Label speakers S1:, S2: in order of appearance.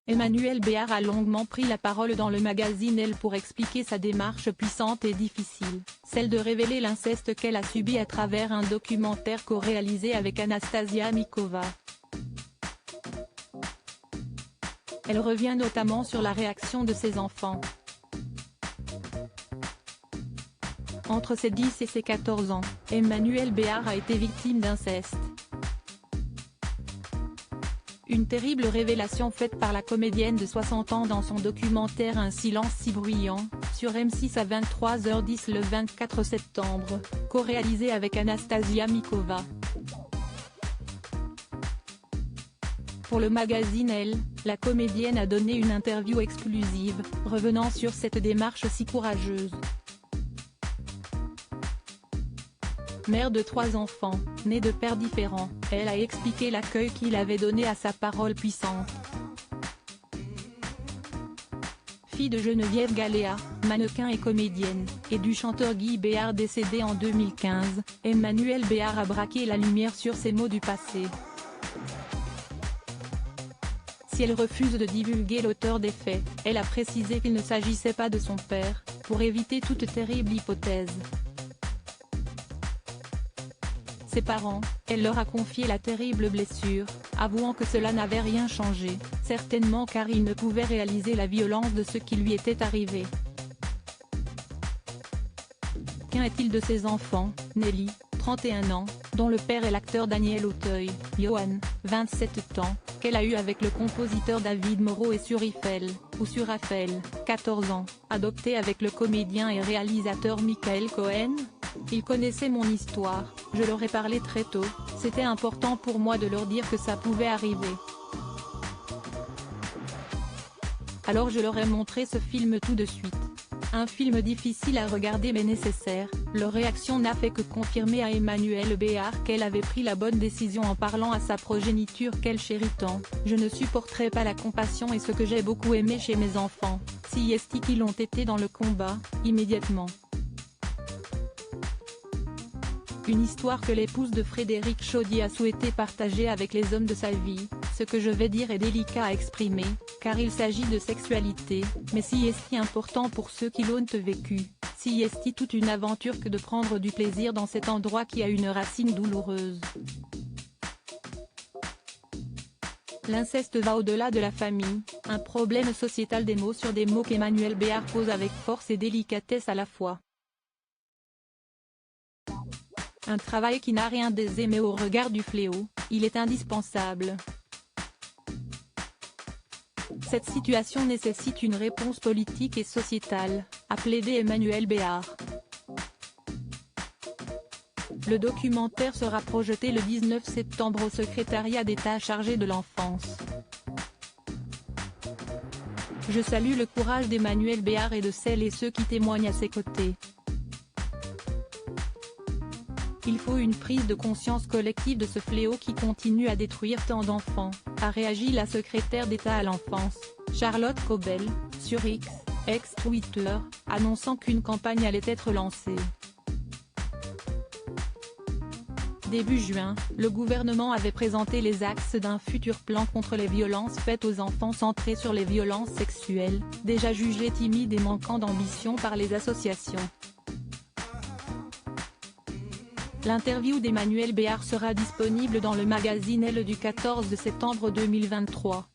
S1: Emmanuelle Béard a longuement pris la parole dans le magazine Elle pour expliquer sa démarche puissante et difficile, celle de révéler l'inceste qu'elle a subi à travers un documentaire co-réalisé avec Anastasia Mikova. Elle revient notamment sur la réaction de ses enfants. Entre ses 10 et ses 14 ans, Emmanuelle Béard a été victime d'inceste. Une terrible révélation faite par la comédienne de 60 ans dans son documentaire Un silence si bruyant, sur M6 à 23h10 le 24 septembre, co-réalisé avec Anastasia Mikova. Pour le magazine Elle, la comédienne a donné une interview exclusive, revenant sur cette démarche si courageuse. Mère de 3 enfants, née de pères différents, elle a expliqué l'accueil qu'il avait donné à sa parole puissante. Fille de Geneviève Galéa, mannequin et comédienne, et du chanteur Guy Béard décédé en 2015, Emmanuelle Béard a braqué la lumière sur ces mots du passé. Si elle refuse de divulguer l'auteur des faits, elle a précisé qu'il ne s'agissait pas de son père, pour éviter toute terrible hypothèse. Ses parents, elle leur a confié la terrible blessure, avouant que cela n'avait rien changé, certainement car il ne pouvait réaliser la violence de ce qui lui était arrivé. Qu'en est-il de ses enfants, Nelly, 31 ans, dont le père est l'acteur Daniel Auteuil, Johan, 27 ans, qu'elle a eu avec le compositeur David Moreau et Surifel, ou Surafel, 14 ans, adopté avec le comédien et réalisateur Michael Cohen? Ils connaissaient mon histoire, je leur ai parlé très tôt, c'était important pour moi de leur dire que ça pouvait arriver. Alors je leur ai montré ce film tout de suite. Un film difficile à regarder mais nécessaire. Leur réaction n'a fait que confirmer à Emmanuelle Béard qu'elle avait pris la bonne décision en parlant à sa progéniture qu'elle chérit tant. Je ne supporterai pas la compassion et ce que j'ai beaucoup aimé chez mes enfants, si est-ce qu'ils l'ont été dans le combat, immédiatement. Une histoire que l'épouse de Frédéric Chaudié a souhaité partager avec les hommes de sa vie. Ce que je vais dire est délicat à exprimer, car il s'agit de sexualité, mais si est-il important pour ceux qui l'ont vécu, si est-il toute une aventure que de prendre du plaisir dans cet endroit qui a une racine douloureuse. L'inceste va au-delà de la famille, un problème sociétal des mots sur des mots qu'Emmanuelle Béard pose avec force et délicatesse à la fois. Un travail qui n'a rien d'aisé mais au regard du fléau, il est indispensable. Cette situation nécessite une réponse politique et sociétale, a plaidé Emmanuelle Béard. Le documentaire sera projeté le 19 septembre au secrétariat d'État chargé de l'enfance. Je salue le courage d'Emmanuelle Béard et de celles et ceux qui témoignent à ses côtés. Il faut une prise de conscience collective de ce fléau qui continue à détruire tant d'enfants, a réagi la secrétaire d'État à l'enfance, Charlotte Cobel, sur X, ex-Twitter, annonçant qu'une campagne allait être lancée. Début juin, le gouvernement avait présenté les axes d'un futur plan contre les violences faites aux enfants centré sur les violences sexuelles, déjà jugées timides et manquant d'ambition par les associations. L'interview d'Emmanuelle Béard sera disponible dans le magazine Elle du 14 septembre 2023.